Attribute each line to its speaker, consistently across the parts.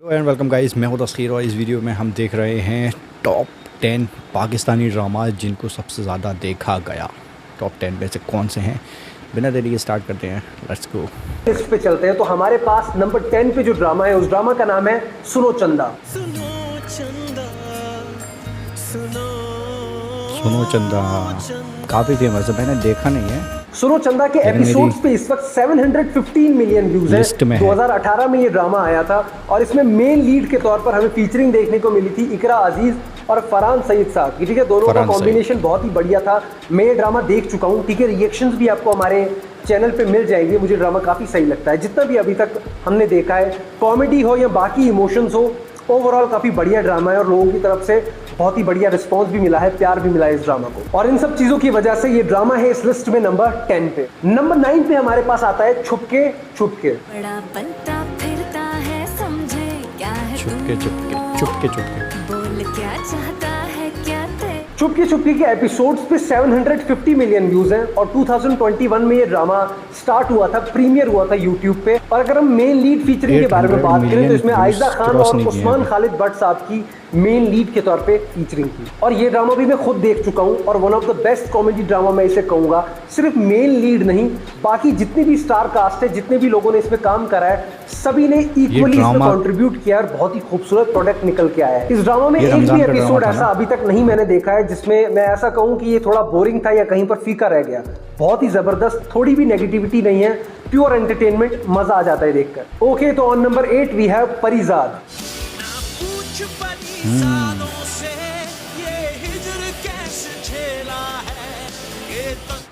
Speaker 1: And welcome guys, मैं हूं तस्खीर और इस वीडियो में हम देख रहे हैं टॉप 10 पाकिस्तानी ड्रामा जिनको सबसे ज़्यादा देखा गया। टॉप 10 में से कौन से हैं, बिना देरी के स्टार्ट करते हैं। Let's go.
Speaker 2: इस पे चलते हैं। तो हमारे पास नंबर 10 पे जो ड्रामा है, उस ड्रामा का नाम है सुनो चंदा।
Speaker 1: सुनो चंदा काफ़ी फेमस है, मैंने देखा नहीं है।
Speaker 2: सुनो चंदा के एपिसोड्स पे इस वक्त 715 मिलियन व्यूज हैं। 2018 में ये ड्रामा आया था और इसमें मेन लीड के तौर पर हमें फीचरिंग देखने को मिली थी इकरा अजीज और फरहान सईद साहब की। ठीक है, दोनों का कॉम्बिनेशन बहुत ही बढ़िया था। मैं ये ड्रामा देख चुका हूँ। ठीक है, रिएक्शंस भी आपको हमारे चैनल पे मिल जाएंगे। मुझे ड्रामा काफ़ी सही लगता है, जितना भी अभी तक हमने देखा है। कॉमेडी हो या बाकी इमोशंस हो, ओवरऑल काफ़ी बढ़िया ड्रामा है और लोगों की तरफ से बहुत ही बढ़िया रिस्पांस भी मिला है, प्यार भी मिला है इस ड्रामा को। और इन सब चीज़ों की वजह से ये ड्रामा है इस लिस्ट में नंबर 10 पे। नंबर 9 पे हमारे पास आता है छुपके छुपके।
Speaker 3: बड़ा बनता फिरता है, समझे क्या है
Speaker 1: छुपके छुपके छुपके छुपके
Speaker 3: बोल क्या चाहता है क्या ते।
Speaker 2: छुपके छुपके के एपिसोड्स पे 750 मिलियन व्यूज हैं और 2021 में ये ड्रामा स्टार्ट हुआ था, प्रीमियर हुआ था यूट्यूब पे। और अगर हम मेन लीड फीचरिंग के बारे में बात करें तो इसमें आयजा खान और उस्मान खालिद भट्ट साहब की मेन लीड के तौर पे फीचरिंग की। और ये ड्रामा भी मैं खुद देख चुका हूँ और one of the best comedy drama मैं इसे कहूँगा। सिर्फ मेन लीड नहीं, बाकी जितने भी स्टार कास्ट है, जितने भी लोगों ने इसमें काम करा है, सभी ने इक्वली इसमें कंट्रीब्यूट किया और बहुत ही खूबसूरत प्रोडक्ट निकल के आया है। इस ड्रामा में एक भी एपिसोड ऐसा अभी तक नहीं मैंने देखा है जिसमें मैं ऐसा कहूँ कि ये थोड़ा बोरिंग था या कहीं पर फीका रह गया। बहुत ही जबरदस्त, थोड़ी भी नेगेटिविटी नहीं है, प्योर एंटरटेनमेंट, मजा आ जाता है देखकर। ओके, तो on number 8 we have Parizaad.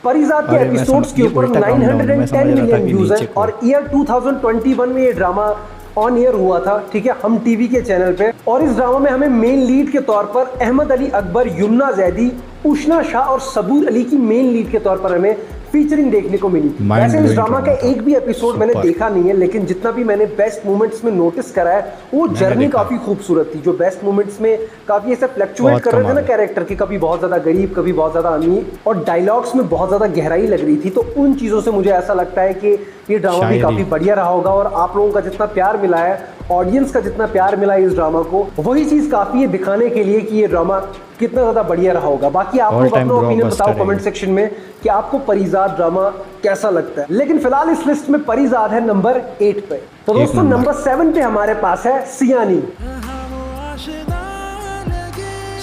Speaker 2: Parizaad के एपिसोड्स के ऊपर 910 मिलियन व्यूज है और ईयर 2021 में ये ड्रामा ऑन ईयर हुआ था। ठीक है, हम टीवी के चैनल पे। और इस ड्रामा में हमें मेन लीड के तौर पर अहमद अली अकबर, युमना जैदी, उष्ना शाह और सबूर अली की मेन लीड के तौर पर हमें फीचरिंग देखने को मिली। वैसे इस ड्रामा का एक भी एपिसोड मैंने देखा नहीं है, लेकिन जितना भी मैंने बेस्ट मोमेंट्स में नोटिस करा है, वो जर्नी काफी खूबसूरत थी। जो बेस्ट मोमेंट्स में काफी ऐसे फ्लक्चुएट कर रहे थे ना कैरेक्टर की, कभी बहुत ज्यादा गरीब, कभी बहुत ज्यादा अमीर, और डायलॉग्स में बहुत ज्यादा गहराई लग रही थी। तो उन चीजों से मुझे ऐसा लगता है कि ये ड्रामा भी काफी बढ़िया रहा होगा। और आप लोगों का जितना प्यार मिला है, ऑडियंस का जितना प्यार मिला है इस ड्रामा को, वही चीज काफी है दिखाने के लिए कि ये ड्रामा कितना ज्यादा बढ़िया रहा होगा। बाकी आप लोग अपना ओपिनियन बताओ कमेंट सेक्शन में कि आपको परिजाद ड्रामा कैसा लगता है। लेकिन फिलहाल इस लिस्ट में परिजाद है नंबर 8 पे। तो दोस्तों नंबर 7 पे हमारे पास है सियानी।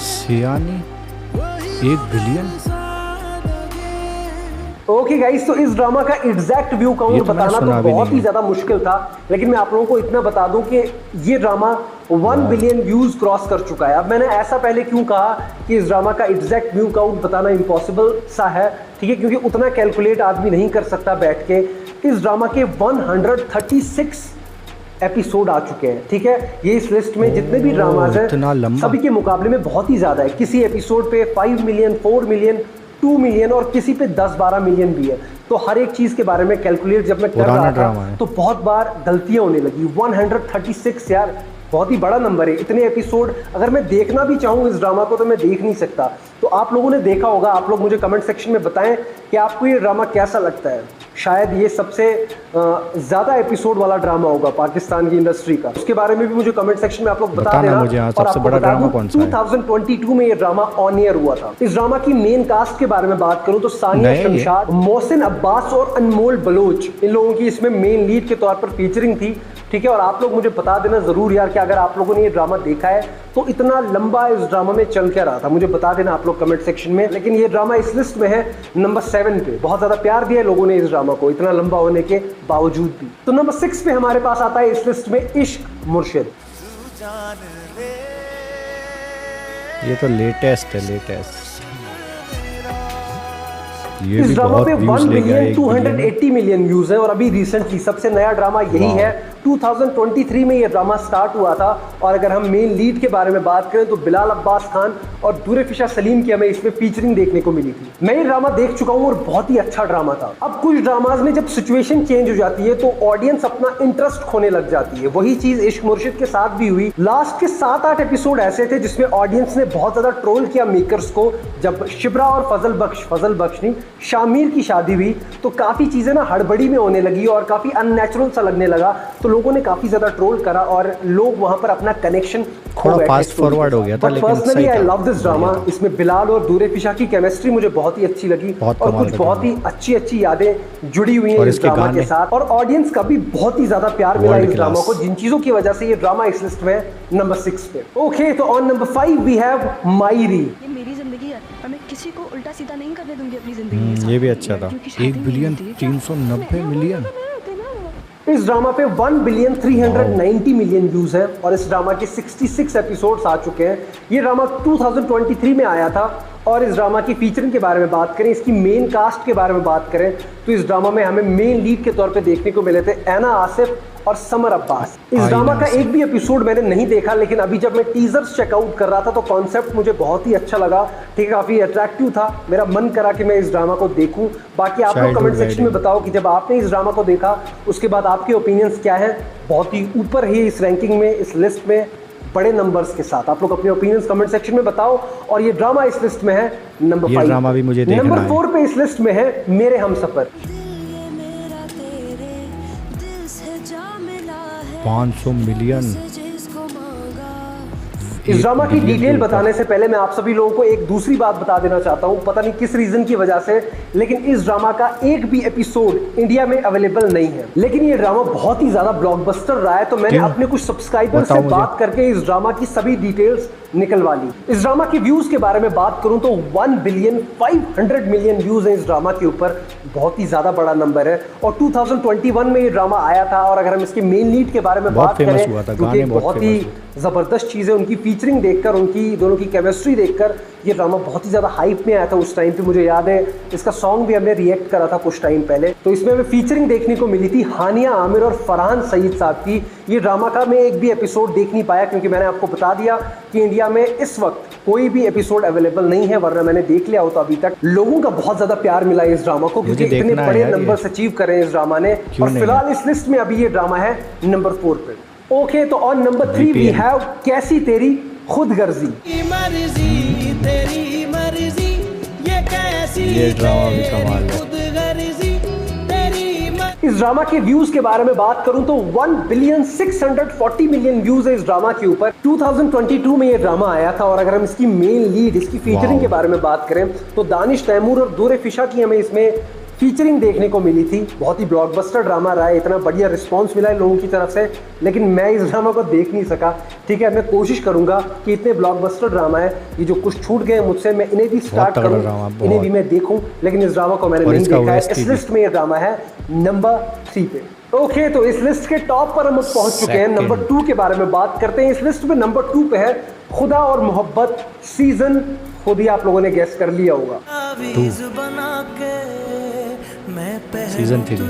Speaker 1: सियानी 1 बिलियन।
Speaker 2: ओके गाइस, तो इस ड्रामा का एग्जैक्ट व्यू काउंट बताना तो बहुत ही ज्यादा मुश्किल था, लेकिन मैं आप लोगों को इतना बता दूं कि ये ड्रामा 1 बिलियन व्यूज क्रॉस कर चुका है। अब मैंने ऐसा पहले क्यों कहा कि इस ड्रामा का एग्जैक्ट व्यू काउंट बताना इम्पॉसिबल सा है, ठीक है, क्योंकि उतना कैलकुलेट आदमी नहीं कर सकता बैठ के। इस ड्रामा के 136 एपिसोड आ चुके हैं। ठीक है, ये इस लिस्ट में जितने भी ड्रामाज हैं सभी के मुकाबले में बहुत ही ज्यादा है। किसी एपिसोड पे 5 मिलियन, 4 मिलियन, 2 मिलियन और किसी पे 10-12 मिलियन भी है। तो हर एक चीज के बारे में कैलकुलेट जब मैं कर रहा था तो बहुत बार गलतियां होने लगी। 136 यार, बहुत ही बड़ा नंबर है। इतने एपिसोड अगर मैं देखना भी चाहूँ इस ड्रामा को तो मैं देख नहीं सकता। तो आप लोगों ने देखा होगा, आप लोग मुझे कमेंट सेक्शन में बताएं कि आपको ये ड्रामा कैसा लगता है। शायद ये सबसे ज़्यादा एपिसोड वाला ड्रामा होगा पाकिस्तान की इंडस्ट्री का। उसके बारे में भी मुझे कमेंट सेक्शन में आप लोग बता देना।
Speaker 1: मुझे
Speaker 2: और
Speaker 1: सबसे बड़ा ड्रामा कौन सा है?
Speaker 2: 2022 में ये ड्रामा ऑन ईयर हुआ था। इस ड्रामा की मेन कास्ट के बारे में बात करूं तो सानिया शमशाद, मोहसिन अब्बास और अनमोल बलोच, इन लोगों की इसमें मेन लीड के तौर पर फीचरिंग थी। ठीक है, और आप लोग मुझे बता देना जरूर यार कि अगर आप लोगों ने ये ड्रामा देखा है तो इतना लंबा इस ड्रामा में चल क्या रहा था, मुझे बता देना आप लोग कमेंट सेक्शन में। लेकिन ये ड्रामा इस लिस्ट में है नंबर 7 पे। बहुत ज्यादा प्यार दिया है लोगों ने इस ड्रामा को, इतना लंबा होने के बावजूद भी। तो नंबर 6 पे हमारे पास आता है इस लिस्ट में इश्क मुर्शिद।
Speaker 1: ये तो लेटेस्ट है, लेटेस्ट।
Speaker 2: इस ड्रामा पे 1 बिलियन 280 मिलियन व्यूज है और अभी रिसेंटली सबसे नया ड्रामा यही है। 2023 में ये ड्रामा स्टार्ट हुआ था। और अगर हम मेन लीड के बारे में बात करें तो बिलाल अब्बास खान और दुरेफिशा सलीम की हमें इसमें फीचरिंग देखने को मिली थी। मैं ये ड्रामा देख चुका हूँ और बहुत ही अच्छा ड्रामा था। अब कुछ ड्रामाज में जब सिचुएशन चेंज हो जाती है तो ऑडियंस अपना इंटरेस्ट खोने लग जाती है। वही चीज इश्क मुर्शिद के साथ भी हुई। लास्ट के 7-8 एपिसोड ऐसे थे जिसमें ऑडियंस ने बहुत ज्यादा ट्रोल किया मेकर्स को, जब शिब्रा और फजल बख्श नहीं शामिर की शादी हुई तो काफ़ी चीज़ें ना हड़बड़ी में होने लगी और काफ़ी अननेचुरल सा लगने लगा, तो लोगों ने काफ़ी ज़्यादा ट्रोल करा और लोग वहाँ पर अपना कनेक्शन खो
Speaker 1: थोड़ा
Speaker 2: बैठे।
Speaker 1: फास्ट फॉरवर्ड हो गया था, लेकिन
Speaker 2: पर्सनली
Speaker 1: सही
Speaker 2: आई
Speaker 1: था।
Speaker 2: Love this drama. इसमें बिलाल और दूरे फिशा की केमिस्ट्री मुझे बहुत ही अच्छी लगी
Speaker 1: बहुत
Speaker 2: और
Speaker 1: कमाल
Speaker 2: कुछ
Speaker 1: का
Speaker 2: बहुत ही अच्छी अच्छी यादें जुड़ी हुई हैं
Speaker 1: और
Speaker 2: इस
Speaker 1: इसके
Speaker 2: ड्रामा के
Speaker 1: गाने।
Speaker 2: साथ, और ऑडियंस का भी बहुत ही ज्यादा प्यार मिला
Speaker 1: World
Speaker 2: इस ड्रामा
Speaker 1: class।
Speaker 2: को, जिन चीजों की वजह से ये ड्रामा इस लिस्ट में नंबर 6 पे। ओके, तो ऑन नंबर 5 वी हैव मायरी।
Speaker 4: ये मेरी जिंदगी है और मैं किसी को उल्टा सीधा नहीं करने दूंगी अपनी जिंदगी के साथ।
Speaker 1: ये भी अच्छा था।
Speaker 4: क्योंकि शादी
Speaker 1: 1
Speaker 4: नहीं
Speaker 1: बिलियन
Speaker 4: होती है।
Speaker 1: 390 मिलियन।
Speaker 2: इस ड्रामा पे 1,390 मिलियन व्यूज हैं और इस ड्रामा के 66 एपिसोड्स आ चुके हैं। ये ड्रामा 2023 में आया था और इस ड्रामा की फीचरिंग के बारे में बात करें, इसकी मेन कास्ट के बारे में बात करें तो इस ड्रामा में हमें मेन लीड के तौर पे देखने को मिले थे ऐना आसिफ और समर अब्बास। इस ड्रामा का एक भी एपिसोड मैंने नहीं देखा, लेकिन अभी जब मैं टीजर्स चेकआउट कर रहा था तो कॉन्सेप्ट मुझे बहुत ही अच्छा लगा, ठीक है, काफी अट्रैक्टिव था, मेरा मन करा कि मैं इस ड्रामा को देखूं। बाकी आप लोग कमेंट सेक्शन में बताओ कि जब आपने इस ड्रामा को देखा उसके बाद आपके ओपिनियंस क्या हैं। बहुत ही ऊपर है इस रैंकिंग में, इस लिस्ट में बड़े नंबर्स के साथ। आप लोग अपने ओपिनियंस कमेंट सेक्शन में बताओ। और ये ड्रामा इस लिस्ट में है नंबर 5।
Speaker 1: ड्रामा भी मुझे देखना
Speaker 2: नंबर
Speaker 1: है।
Speaker 2: 4 पे इस लिस्ट में है मेरे हमसफर।
Speaker 1: 500 मिलियन।
Speaker 2: इस ड्रामा की डिटेल बताने से पहले मैं आप सभी लोगों को एक दूसरी बात बता देना चाहता हूं, पता नहीं किस रीजन की वजह से, लेकिन इस ड्रामा का एक भी एपिसोड इंडिया में अवेलेबल नहीं है। लेकिन ये ड्रामा बहुत ही ज्यादा ब्लॉकबस्टर रहा है, तो मैंने अपने कुछ सब्सक्राइबर से बात करके इस ड्रामा की सभी डिटेल्स निकलवा ली। इस ड्रामा की व्यूज के बारे में बात करूं तो 1,500 मिलियन व्यूज है इस ड्रामा के ऊपर, बहुत ही ज्यादा बड़ा नंबर है। और 2021 में ये ड्रामा आया था और अगर हम इसके मेन लीड के बारे में बात करें क्योंकि बहुत ही जबरदस्त चीज है, उनकी फीचरिंग देखकर, उनकी दोनों की केमिस्ट्री देखकर ये ड्रामा बहुत ही ज्यादा हाइप में आया था उस टाइम पे। मुझे याद है इसका सॉन्ग भी हमने रिएक्ट करा था कुछ टाइम पहले। तो इसमें हमें फीचरिंग देखने को मिली थी हानिया आमिर और फरहान सईद साहब की। ये ड्रामा का मैं एक भी एपिसोड देख नहीं पाया क्योंकि मैंने आपको बता दिया कि इंडिया में इस वक्त कोई भी एपिसोड अवेलेबल नहीं है, वरना मैंने देख लिया होता। अभी तक लोगों का बहुत ज्यादा प्यार मिला इस ड्रामा को क्योंकि इतने बड़े नंबर्स अचीव करे इस ड्रामा ने। और फिलहाल इस लिस्ट में अभी ये ड्रामा है नंबर 4 पे। ओके, तो ऑन नंबर 3 वी हैव कैसी तेरी खुदगर्जी।
Speaker 1: ये ड्रामा भी कमाल है।
Speaker 2: इस ड्रामा के व्यूज के बारे में बात करूं तो 1,640 मिलियन व्यूज है इस ड्रामा के ऊपर। 2022 में ये ड्रामा आया था और अगर हम इसकी मेन लीड, इसकी फीचरिंग के बारे में बात करें तो दानिश तैमूर और दूरे फिशा की हमें इसमें फीचरिंग देखने को मिली थी। बहुत ही ब्लॉकबस्टर ड्रामा रहा है, इतना बढ़िया रिस्पांस मिला है लोगों की तरफ से, लेकिन मैं इस ड्रामा को देख नहीं सका। ठीक है, मैं कोशिश करूंगा कि इतने ब्लॉकबस्टर ड्रामा है, ये जो कुछ छूट गए मुझसे, मैं इन्हें भी स्टार्ट करूं, इन्हें भी मैं देखूं, लेकिन इस ड्रामा को मैंने नहीं देखा है। इस लिस्ट में ये ड्रामा है नंबर 3 पे। ओके, तो इस लिस्ट के टॉप पर हम पहुंच चुके हैं। नंबर 2 के बारे में बात करते हैं। इस लिस्ट में नंबर 2 पे है खुदा और मोहब्बत सीजन, खुद ही आप लोगों ने गेस कर लिया होगा,
Speaker 1: सीजन 3।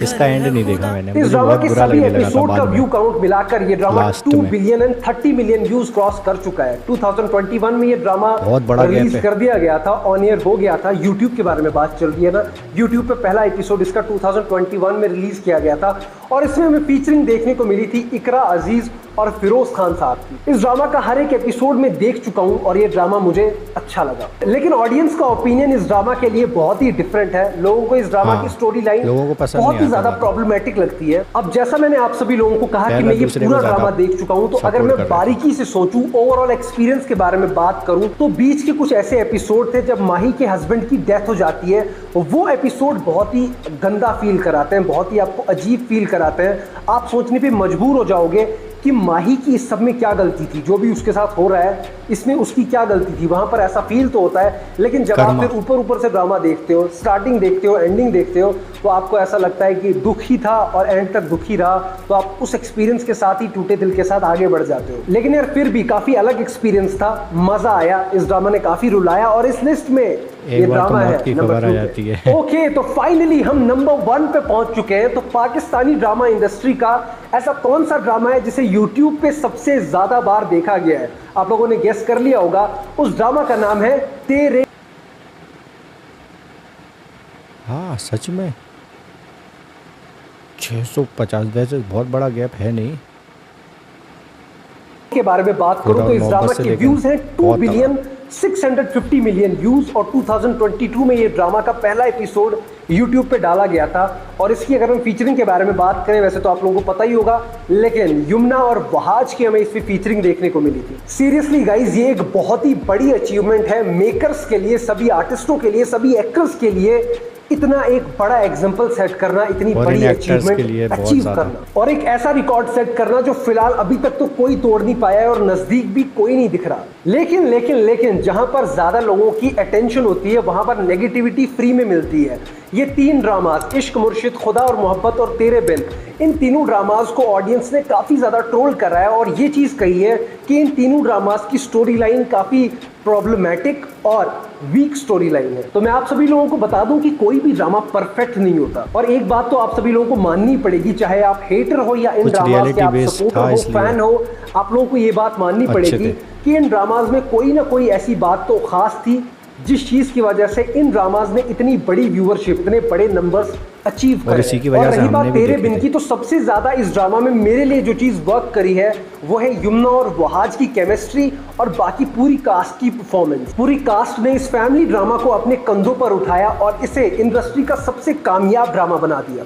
Speaker 1: इसका एंड नहीं देखा मैंने,
Speaker 2: इस
Speaker 1: मुझे
Speaker 2: ड्रामा
Speaker 1: बहुत
Speaker 2: के
Speaker 1: बुरा
Speaker 2: सभी
Speaker 1: लगने लगा था
Speaker 2: एपिसोड का
Speaker 1: बाद
Speaker 2: व्यू
Speaker 1: में।
Speaker 2: काउंट मिलाकर ये ड्रामा
Speaker 1: लास्ट
Speaker 2: 2
Speaker 1: में।
Speaker 2: Billion and 30 million views cross कर चुका है। 2021 में ये ड्रामा
Speaker 1: बहुत बड़ा
Speaker 2: रिलीज
Speaker 1: गैप है।
Speaker 2: कर दिया गया था, ऑन एयर हो गया था। यूट्यूब के बारे में बात चल रही है ना, यूट्यूब पे पहला एपिसोड इसका 2021 में रिलीज किया गया था और इसमें हमें फीचरिंग देखने को मिली थी इकरा अजीज और फिरोज खान साहब की। इस ड्रामा का हर एक एपिसोड में देख चुका हूं और ये ड्रामा मुझे अच्छा लगा, लेकिन ऑडियंस का ओपिनियन इस ड्रामा के लिए बहुत ही डिफरेंट है। लोगों को इस ड्रामा की स्टोरी लाइन बहुत ही ज्यादा प्रॉब्लमेटिक लगती है। अब जैसा मैंने आप सभी लोगों को कहा कि मैं ये पूरा ड्रामा देख चुका हूं, तो अगर मैं बारीकी से सोचूं, ओवरऑल एक्सपीरियंस के बारे में बात करूं, तो बीच के कुछ ऐसे एपिसोड थे जब माही के हस्बैंड की डेथ हो जाती है, वो एपिसोड बहुत ही गंदा फील कराते हैं, बहुत ही आपको अजीब फील कराते हैं। आप सोचने पे मजबूर हो जाओगे कि माही की इस सब में क्या गलती थी, जो भी उसके साथ हो रहा है इसमें उसकी क्या गलती थी। वहां पर ऐसा फील तो होता है, लेकिन जब आप फिर ऊपर से ड्रामा देखते हो, स्टार्टिंग देखते हो, एंडिंग देखते हो, तो आपको ऐसा लगता है कि दुख ही था और एंड तक दुख ही रहा, तो आप उस एक्सपीरियंस के साथ ही टूटे दिल के साथ आगे बढ़ जाते हो। लेकिन यार फिर भी काफी अलग एक्सपीरियंस था, मजा आया, इस ड्रामा ने काफी रुलाया और इस लिस्ट में ये ड्रामा है नंबर 2 पे। ओके, तो फाइनली हम नंबर 1 पे पहुंच चुके हैं। तो पाकिस्तानी ड्रामा इंडस्ट्री का ऐसा कौन सा ड्रामा है जिसे यूट्यूब पे सबसे ज्यादा बार देखा गया है? आप लोगों ने गेस कर लिया होगा, उस ड्रामा का नाम है तेरे।
Speaker 1: हाँ सच में 650, वैसे बहुत बड़ा गैप है नहीं।
Speaker 2: के बारे में बात करूं तो इस ड्रामा के व्यूज हैं 2 बिलियन 650 मिलियन व्यूज और 2022 में ये ड्रामा का पहला एपिसोड YouTube पे डाला गया था। और इसकी अगर हम फीचरिंग के बारे में बात करें, वैसे तो आप लोगों को पता ही होगा, लेकिन यमुना और वहाज की हमें इसमें फीचरिंग देखने को मिली थी। सीरियसली गाइज, ये एक बहुत ही बड़ी अचीवमेंट है मेकर्स के लिए, सभी आर्टिस्टों के लिए, सभी एक्टर्स के लिए। इतना एक बड़ा एग्जाम्पल सेट करना, इतनी बड़ी अचीवमेंट अचीव करना और एक ऐसा रिकॉर्ड सेट करना जो फिलहाल अभी तक तो कोई तोड़ नहीं पाया है और नजदीक भी कोई नहीं दिख रहा। लेकिन लेकिन लेकिन जहां पर ज्यादा लोगों की अटेंशन होती है वहां पर नेगेटिविटी फ्री में मिलती है। ये 3 ड्रामास, इश्क, मुर्शिद, खुदा और मोहब्बत और तेरे बिन, इन तीनों ड्रामास को ऑडियंस ने काफी ज्यादा ट्रोल करा है और ये चीज कही है कि इन तीनों ड्रामास की स्टोरी लाइन काफी प्रॉब्लमैटिक और वीक स्टोरी लाइन है। तो मैं आप सभी लोगों को बता दूं कि कोई भी ड्रामा परफेक्ट नहीं होता और एक बात तो आप सभी लोगों को माननी पड़ेगी, चाहे आप हेटर हो या इन ड्रामास के आप सपोर्टर हो, फैन हो, आप लोगों को ये बात माननी पड़ेगी कि इन ड्रामास में कोई ना कोई ऐसी बात तो खास थी जिस चीज की वजह से इन ड्रामास ने इतनी बड़ी व्यूअरशिप, इतने बड़े नंबर्स अचीव करे। और रही बात तेरे बिन की, तो सबसे ज्यादा इस ड्रामा में मेरे लिए जो चीज वर्क करी है वो है यमुना और वहाज की केमिस्ट्री और बाकी पूरी कास्ट की परफॉर्मेंस। पूरी कास्ट ने इस फैमिली ड्रामा को अपने कंधों पर उठाया और इसे इंडस्ट्री का सबसे कामयाब ड्रामा बना दिया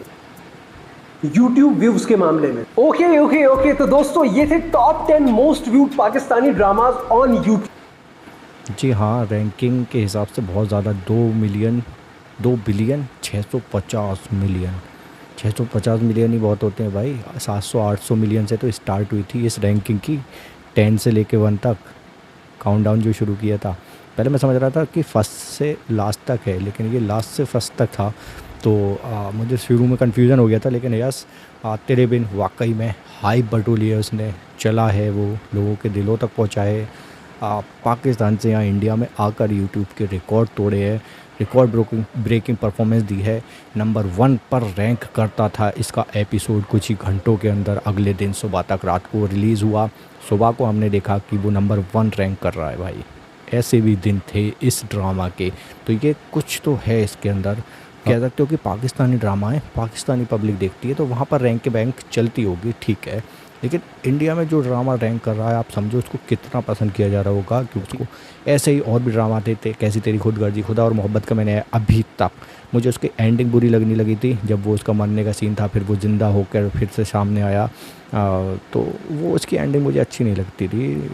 Speaker 2: YouTube व्यूज के मामले में। ओके तो दोस्तों, ये थे top 10 most viewed Pakistani dramas on YouTube।
Speaker 1: जी हाँ, रैंकिंग के हिसाब से बहुत ज़्यादा 2 बिलियन 650 मिलियन 650 मिलियन ही बहुत होते हैं भाई। 700-800 मिलियन से तो स्टार्ट हुई थी इस रैंकिंग की, 10 से लेके 1 तक काउंटडाउन जो शुरू किया था। पहले मैं समझ रहा था कि फर्स्ट से लास्ट तक है, लेकिन ये लास्ट से फर्स्ट तक था, तो मुझे शुरू में कन्फ्यूज़न हो गया था। लेकिन यस, तेरे बिन वाकई में हाइप बटोली है उसने, चला है, वो लोगों के दिलों तक पहुँचा है। पाकिस्तान से यहाँ इंडिया में आकर यूट्यूब के रिकॉर्ड तोड़े हैं, रिकॉर्ड ब्रेकिंग परफॉर्मेंस दी है। नंबर 1 पर रैंक करता था इसका एपिसोड कुछ ही घंटों के अंदर। अगले दिन सुबह तक, रात को रिलीज़ हुआ, सुबह को हमने देखा कि वो नंबर 1 रैंक कर रहा है भाई। ऐसे भी दिन थे इस ड्रामा के, तो ये कुछ तो है इसके अंदर। कह सकते हो कि पाकिस्तानी ड्रामा है, पाकिस्तानी पब्लिक देखती है, तो वहाँ पर रैंक के बैंक चलती होगी, ठीक है। लेकिन इंडिया में जो ड्रामा रैंक कर रहा है, आप समझो उसको कितना पसंद किया जा रहा होगा। क्योंकि उसको ऐसे ही और भी ड्रामा थे, कैसी तेरी खुदगर्जी, खुदा और मोहब्बत का मैंने अभी तक, मुझे उसकी एंडिंग बुरी लगने लगी थी जब वो उसका मरने का सीन था, फिर वो ज़िंदा होकर फिर से सामने आया, तो वो उसकी एंडिंग मुझे अच्छी नहीं लगती थी।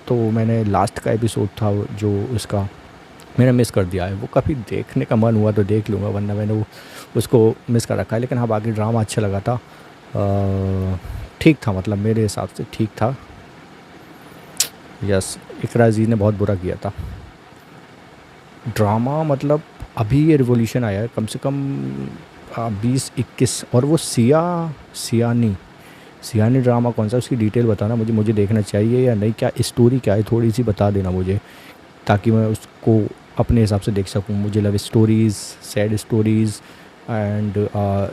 Speaker 1: तो मैंने लास्ट का एपिसोड था जो उसका, मैंने मिस कर दिया है। वो कभी देखने का मन हुआ तो देख लूँगा, वरना मैंने वो उसको मिस कर रखा है। लेकिन हाँ, बाकी ड्रामा अच्छा लगा था, ठीक था, मतलब मेरे हिसाब से ठीक था। यस, इकरा अजीज़ ने बहुत बुरा किया था ड्रामा, मतलब अभी ये रिवॉल्यूशन आया है कम से कम 20-21। और वो सियानी ड्रामा कौन सा, उसकी डिटेल बताना मुझे देखना चाहिए या नहीं, क्या स्टोरी क्या है, थोड़ी सी बता देना मुझे, ताकि मैं उसको अपने हिसाब से देख सकूं। मुझे love stories, sad stories and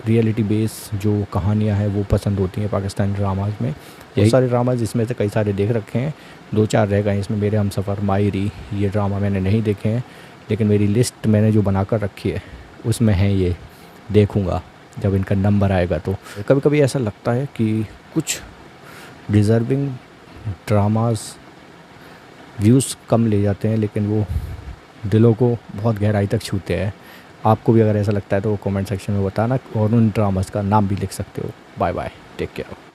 Speaker 1: reality base जो कहानियाँ हैं वो पसंद होती हैं पाकिस्तानी ड्रामाज में। यही सारे ड्रामाज, जिसमें से कई सारे देख रखे हैं, 2-4 रह गए हैं इसमें मेरे हमसफ़र, मायरी, ये ड्रामा मैंने नहीं देखे हैं, लेकिन मेरी लिस्ट मैंने जो बना कर रखी है उसमें है ये, देखूँगा जब इनका नंबर आएगा। तो कभी कभी ऐसा लगता है कि कुछ डिज़र्विंग ड्रामाज व्यूज़ कम ले जाते हैं, लेकिन वो दिलों को बहुत गहराई तक छूते हैं। आपको भी अगर ऐसा लगता है तो कमेंट सेक्शन में बताना, और उन ड्रामास का नाम भी लिख सकते हो। Bye bye, take care.